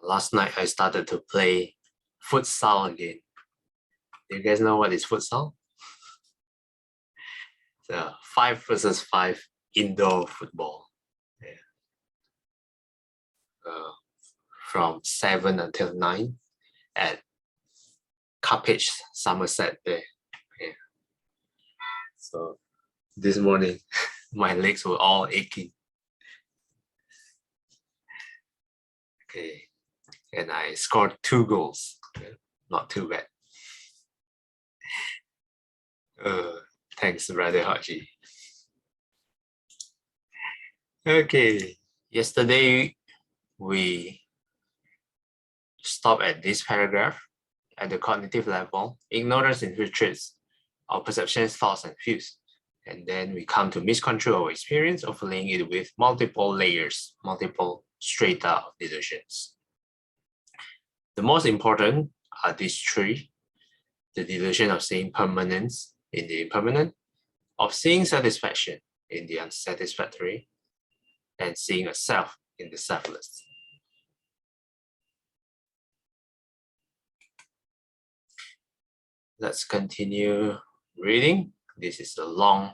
Last night I started to play futsal again. Do you guys know what is futsal? So 5 versus 5 indoor football. Yeah. From 7 until 9 at Cuppage, Somerset there. Yeah. So this morning my legs were all aching. Okay. And I scored 2 goals. Yeah. Not too bad. Thanks, Brother Haji. Okay. Yesterday we stopped at this paragraph. At the cognitive level, ignorance infiltrates our perceptions, thoughts, and views. And then we come to misconstrue our experience, overlaying it with multiple layers, multiple strata of delusions. The most important are these 3: the delusion of seeing permanence in the impermanent, of seeing satisfaction in the unsatisfactory, and seeing a self in the selfless. Let's continue reading. This is a long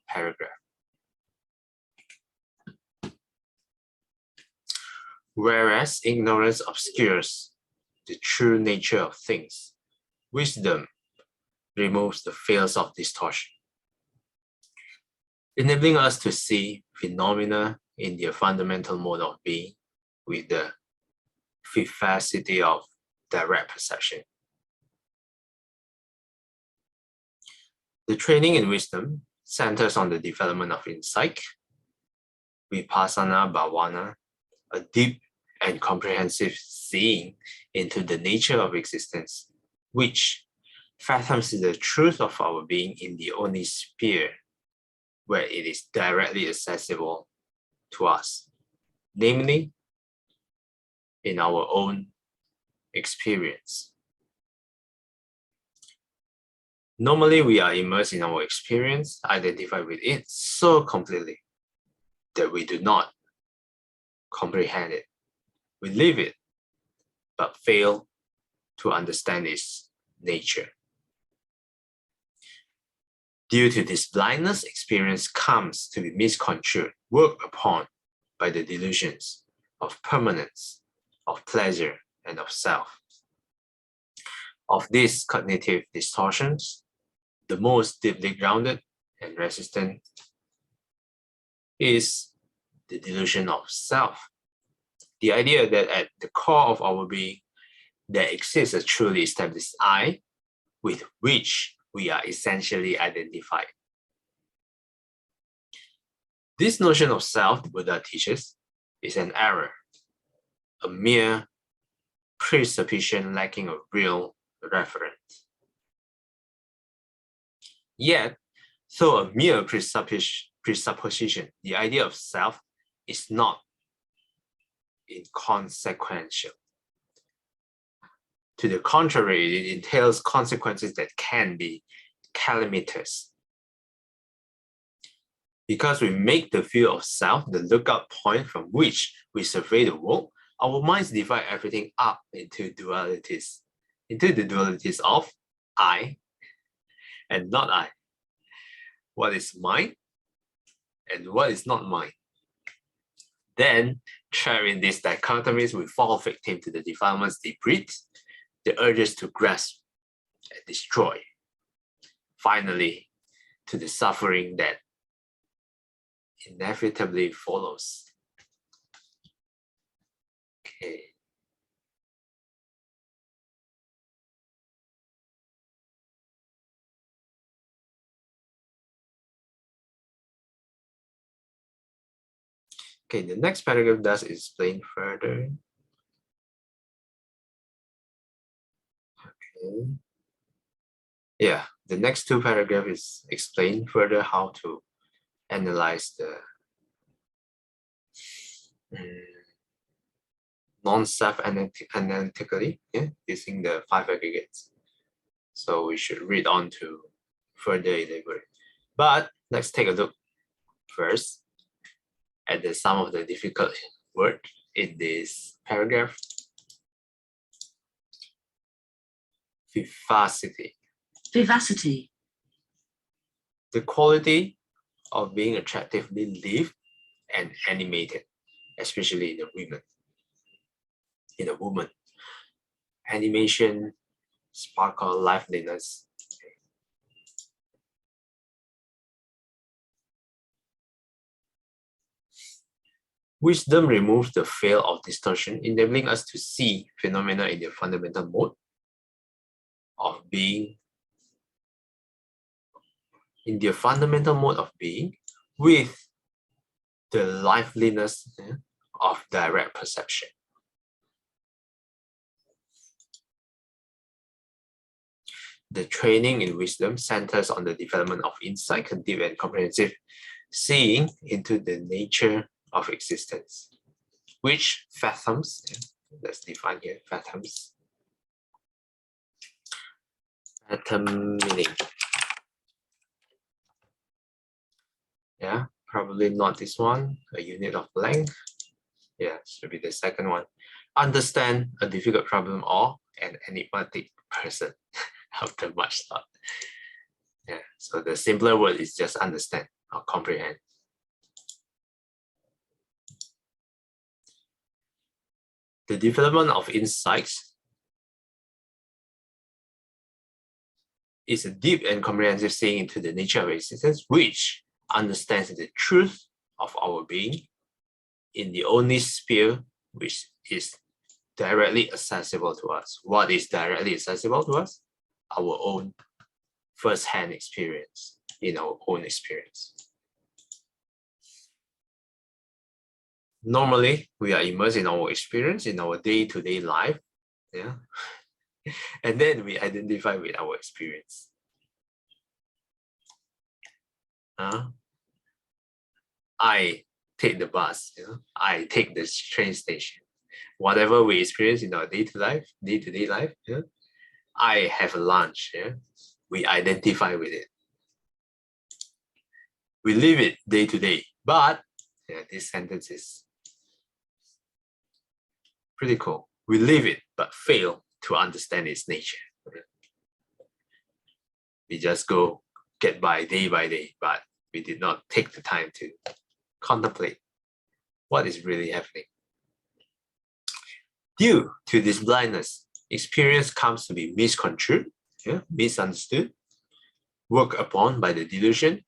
paragraph. Whereas ignorance obscures the true nature of things, wisdom removes the veils of distortion, enabling us to see phenomena in their fundamental mode of being with the vivacity of direct perception. The training in wisdom centers on the development of insight, vipassana bhavana, a deep and comprehensive seeing into the nature of existence, which fathoms the truth of our being in the only sphere where it is directly accessible to us, namely in our own experience. Normally, we are immersed in our experience, identified with it so completely that we do not comprehend it. We live it, but fail to understand its nature. Due to this blindness, experience comes to be misconstrued, worked upon by the delusions of permanence, of pleasure, and of self. Of these cognitive distortions, the most deeply grounded and resistant is the delusion of self. The idea that at the core of our being, there exists a truly established I with which we are essentially identified. This notion of self, the Buddha teaches, is an error, a mere presupposition lacking a real reference. Yet, though a mere presupposition, the idea of self is not inconsequential. To the contrary, it entails consequences that can be calamitous. Because we make the view of self the lookout point from which we survey the world, our minds divide everything up into dualities, into the dualities of I and not I. What is mine and what is not mine. Then, trapped in these dichotomies, we fall victim to the defilements they breed, the urges to grasp and destroy. Finally, to the suffering that inevitably follows. Okay. Okay, the next paragraph does explain further. Okay. Yeah, the next 2 paragraphs explain further how to analyze the non-self analytically, using the 5 aggregates. So we should read on to further elaborate. But let's take a look first at some of the difficult words in this paragraph. Vivacity. Vivacity. The quality of being attractively lived and animated, especially in the women. In a woman. Animation, sparkle, liveliness. Wisdom removes the veil of distortion, enabling us to see phenomena in their fundamental mode of being, with the liveliness of direct perception. The training in wisdom centers on the development of insight, deep and comprehensive seeing into the nature of existence, which fathoms, let's define here, fathoms. Fathom meaning. Yeah, probably not this one, a unit of length. Yeah, should be the second one. Understand a difficult problem or an enigmatic person after much thought. Yeah, so the simpler word is just understand or comprehend. The development of insights is a deep and comprehensive seeing into the nature of existence, which understands the truth of our being in the only sphere which is directly accessible to us. What is directly accessible to us? Our own first-hand experience, in our own experience. Normally, we are immersed in our experience, in our day-to-day life, yeah, and then we identify with our experience. I take the bus, I take the train station. Whatever we experience in our day-to-day life, I have a lunch, we identify with it. We live it day to day, but this sentence is pretty cool. We live it, but fail to understand its nature. We just get by day, but we did not take the time to contemplate what is really happening. Due to this blindness, experience comes to be misconstrued, misunderstood, worked upon by the delusion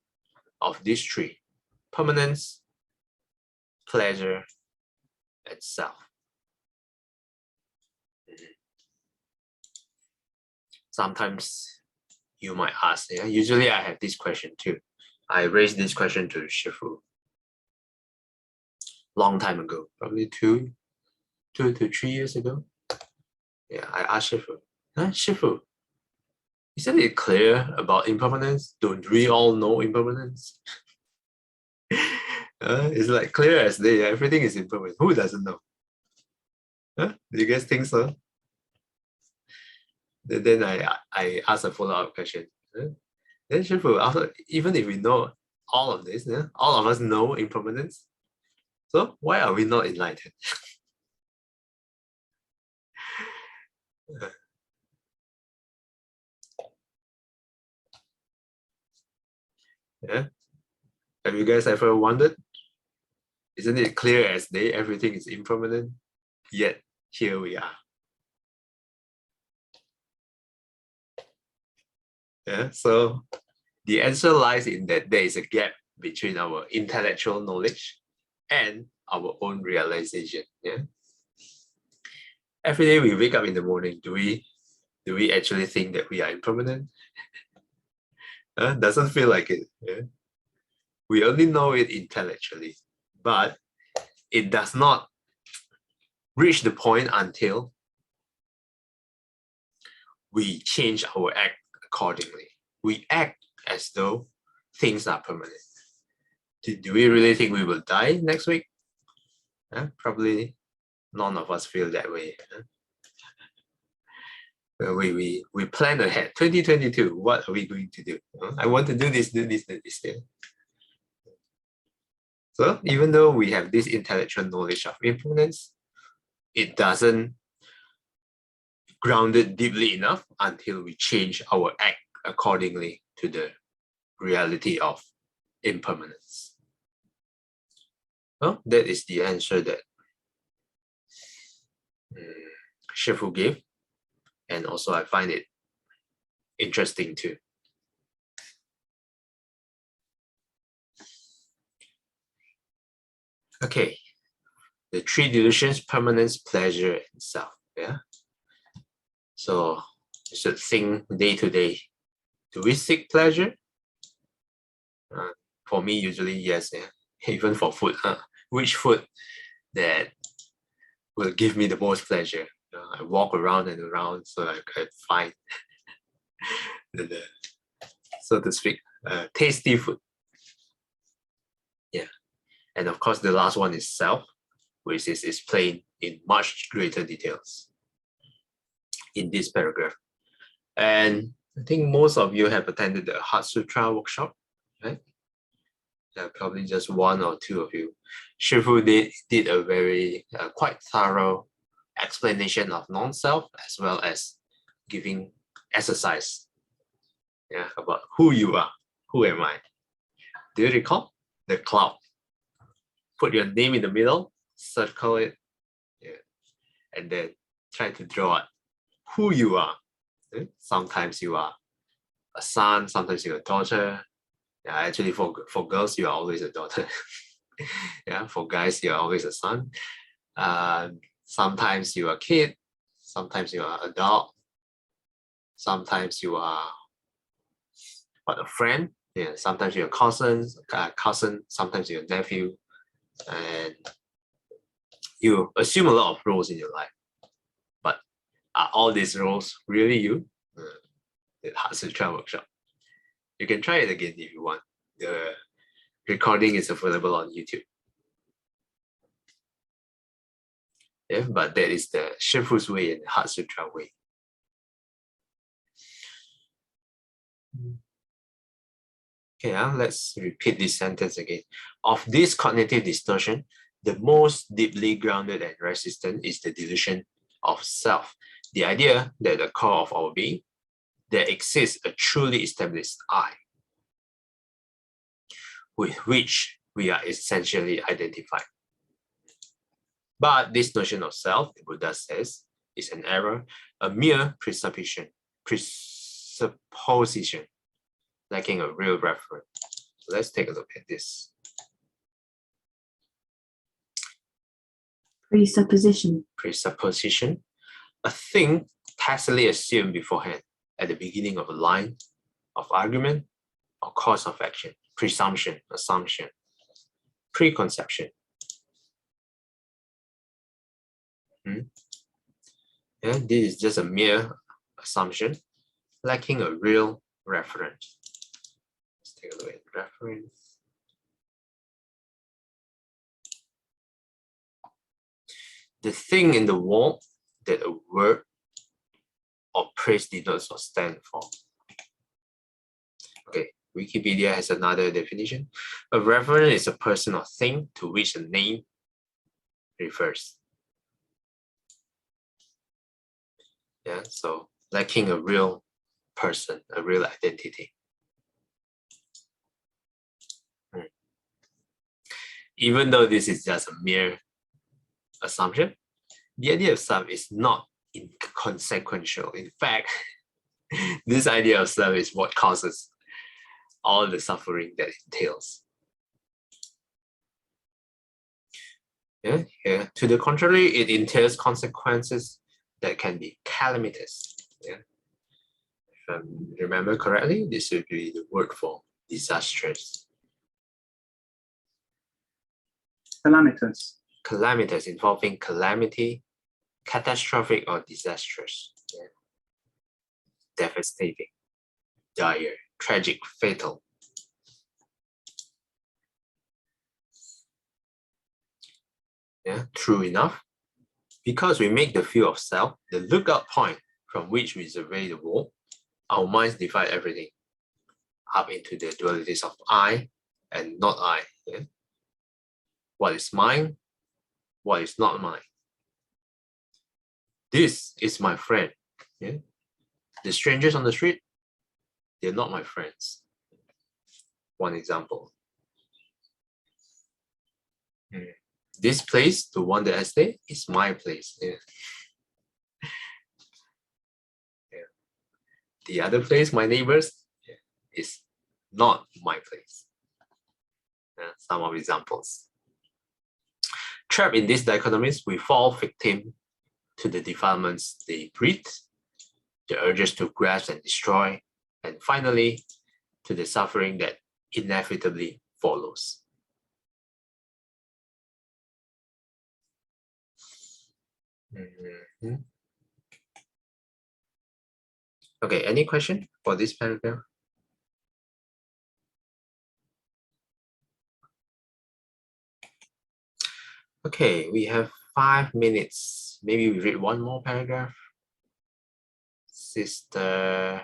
of these three: permanence, pleasure, and self. Sometimes you might ask, usually I have this question too. I raised this question to Shifu long time ago, probably two to 3 years ago. Yeah, I asked Shifu, Shifu, isn't it clear about impermanence? Don't we all know impermanence? It's like clear as day, everything is impermanent. Who doesn't know? Do you guys think so? Then I asked a follow-up question. Then Shifu, even if we know all of this, all of us know impermanence, so why are we not enlightened? Yeah. Have you guys ever wondered? Isn't it clear as day, everything is impermanent? Yet here we are. Yeah, so the answer lies in that there is a gap between our intellectual knowledge and our own realization. Yeah. Every day we wake up in the morning, do we actually think that we are impermanent? Doesn't feel like it. Yeah? We only know it intellectually, but it does not reach the point until we change our act accordingly. We act as though things are permanent. Do we really think we will die next week? Probably none of us feel that way. We plan ahead. 2022, what are we going to do? I want to do this. So even though we have this intellectual knowledge of impermanence, it doesn't grounded deeply enough until we change our act accordingly to the reality of impermanence. Well, that is the answer that Shifu gave, and also I find it interesting too. Okay, the three delusions: permanence, pleasure, and self. Yeah. So you should think day to day. Do we seek pleasure? For me, usually yes. Yeah. Even for food, which food that will give me the most pleasure? I walk around and around so I can find the so to speak, tasty food. Yeah, and of course the last one is self, which is explained in much greater details in this paragraph. And I think most of you have attended the Heart Sutra workshop, right? Yeah, probably just one or two of you. Shifu did a very quite thorough explanation of non-self, as well as giving exercise, yeah, about who you are. Who am I? Do you recall? The cloud. Put your name in the middle, circle it, yeah, and then try to draw it. Who you are. Sometimes you are a son, sometimes you're a daughter. Yeah, actually for girls, you are always a daughter. Yeah, for guys, you're always a son. Sometimes you are a kid, sometimes you are an adult, sometimes you are a friend. Yeah, sometimes you're a cousin, sometimes you're a nephew, and you assume a lot of roles in your life. But are all these roles really you? The Heart Sutra workshop. You can try it again if you want. The recording is available on YouTube. Yeah, but that is the Shifu's way and the Heart Sutra way. Okay, let's repeat this sentence again. Of this cognitive distortion, the most deeply grounded and resistant is the delusion of self, the idea that the core of our being, there exists a truly established I, with which we are essentially identified. But this notion of self, the Buddha says, is an error, a mere presupposition, lacking a real reference. So let's take a look at this. Presupposition. A thing tacitly assumed beforehand at the beginning of a line of argument or course of action. Presumption, assumption, preconception. Yeah, this is just a mere assumption, lacking a real reference. Let's take a look at reference. The thing in the world that a word or praise denotes or stand for. Okay, Wikipedia has another definition. A reference is a person or thing to which a name refers. Yeah, so lacking a real person, a real identity. Even though this is just a mere assumption, the idea of self is not inconsequential. In fact, this idea of self is what causes all the suffering that it entails. Yeah. To the contrary, it entails consequences that can be calamitous. Yeah. If I remember correctly, this would be the word for disastrous. Calamitous, involving calamity, catastrophic or disastrous. Yeah. Devastating, dire, tragic, fatal. Yeah, true enough. Because we make the field of self the lookout point from which we survey the world, our minds divide everything up into the dualities of I and not I. Yeah? What is mine? What is not mine? This is my friend. Yeah? The strangers on the street, they're not my friends. One example. This place, the one that I stay, is my place. Yeah. Yeah. The other place, my neighbors, is not my place. Some of examples. Trapped in these dichotomies, we fall victim to the defilements they breed, the urges to grasp and destroy, and finally, to the suffering that inevitably follows. Okay, any question for this paragraph? Okay, we have 5 minutes. Maybe we read one more paragraph. Sister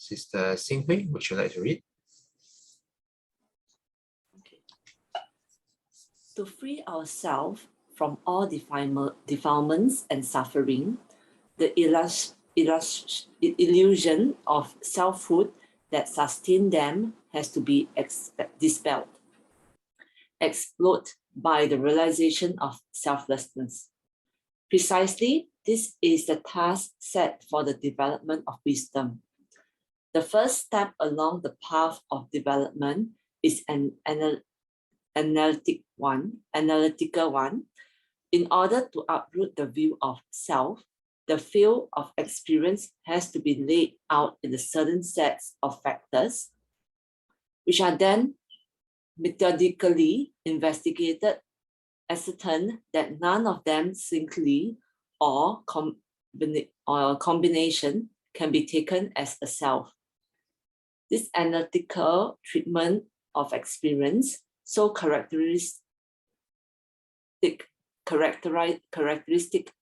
Xinghui, would you like to read? Okay. To free ourselves from all defilements and suffering, the illusion of selfhood that sustains them has to be dispelled, exploded by the realization of selflessness. Precisely, this is the task set for the development of wisdom. The first step along the path of development is an analytical one. In order to uproot the view of self, the field of experience has to be laid out in a certain sets of factors, which are then methodically investigated, ascertain that none of them singly or combination can be taken as a self. This analytical treatment of experience, so characteristic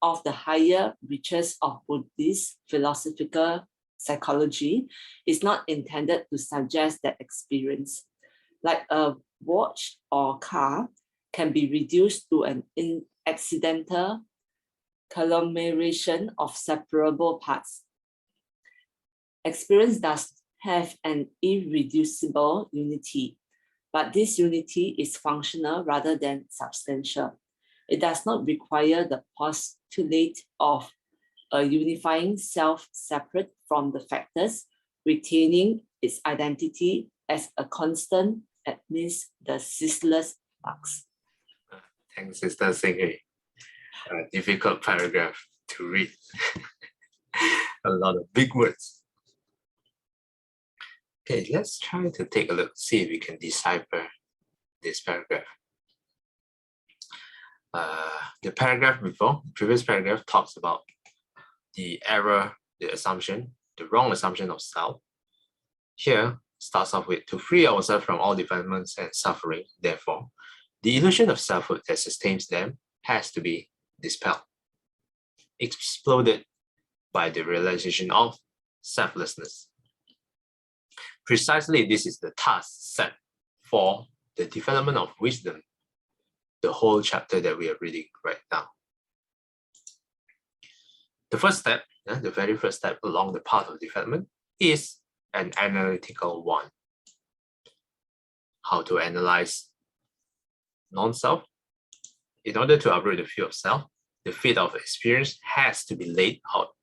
of the higher reaches of Buddhist philosophical psychology, is not intended to suggest that experience, like a watch or car, can be reduced to an accidental conglomeration of separable parts. Experience does have an irreducible unity, but this unity is functional rather than substantial. It does not require the postulate of a unifying self separate from the factors, retaining its identity as a constant amidst the ceaseless flux. Thanks, Sister Xinghui. Difficult paragraph to read. A lot of big words. Okay, let's try to take a look, see if we can decipher this paragraph. The paragraph before, previous paragraph, talks about the error, the assumption, the wrong assumption of self. Here, starts off with, to free ourselves from all defilements and suffering, therefore, the illusion of selfhood that sustains them has to be dispelled, exploded by the realization of selflessness. Precisely, this is the task set for the development of wisdom, the whole chapter that we are reading right now. The first step, the very first step along the path of development, is an analytical one. How to analyze non-self? In order to uproot the field of self, the field of experience has to be laid out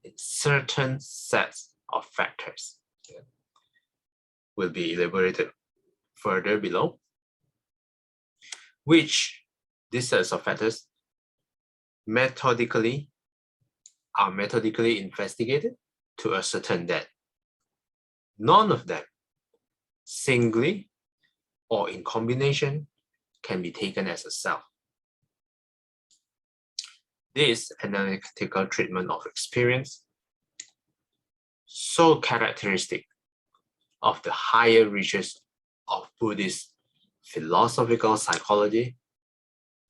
in certain sets of factors. Will be elaborated further below, which these sets of factors are methodically investigated to ascertain that none of them, singly or in combination, can be taken as a self. This analytical treatment of experience, so characteristic of the higher reaches of Buddhist philosophical psychology,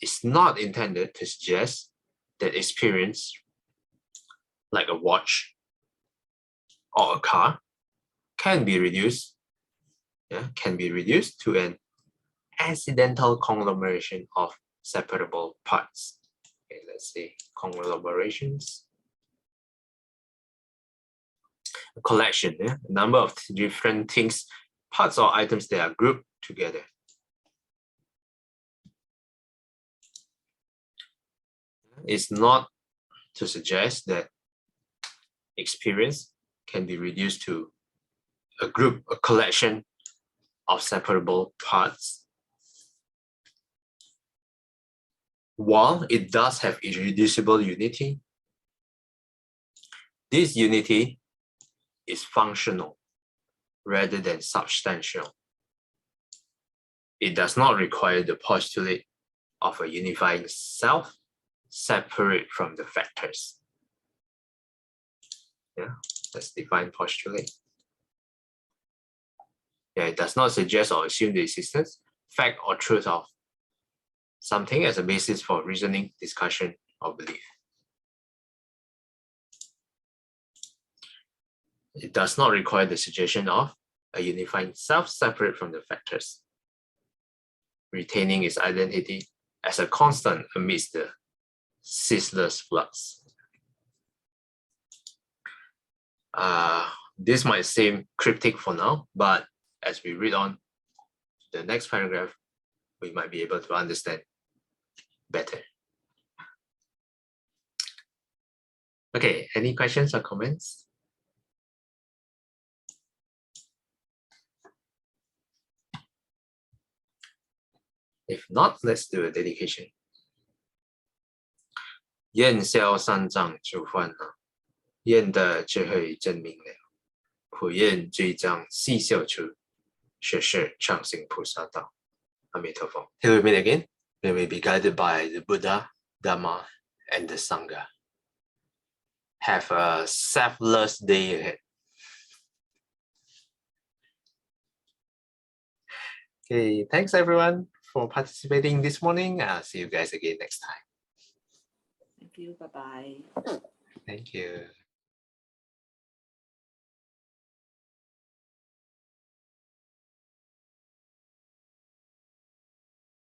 is not intended to suggest that experience, like a watch or a car, can be reduced to an accidental conglomeration of separable parts. Okay, let's see, conglomerations. a collection, a number of different things, parts or items that are grouped together. It's not to suggest that experience can be reduced to a group, a collection of separable parts. While it does have irreducible unity, this unity is functional rather than substantial. It does not require the postulate of a unifying self separate from the factors. Yeah, let's define postulate. Yeah, it does not suggest or assume the existence, fact, or truth of something as a basis for reasoning, discussion, or belief. It does not require the suggestion of a unifying self separate from the factors, retaining its identity as a constant amidst the ceaseless flux. This might seem cryptic for now, but as we read on the next paragraph, we might be able to understand better. Okay, any questions or comments? If not, let's do a dedication. 愿消三障诸烦恼，愿得智慧真明了，普愿罪障悉消除，世世常行菩萨道。阿弥陀佛。Till we meet again, may we be guided by the Buddha, Dhamma, and the Sangha. Have a selfless day ahead. Okay, thanks everyone for participating this morning. I'll see you guys again next time. Thank you. Bye-bye. Thank you.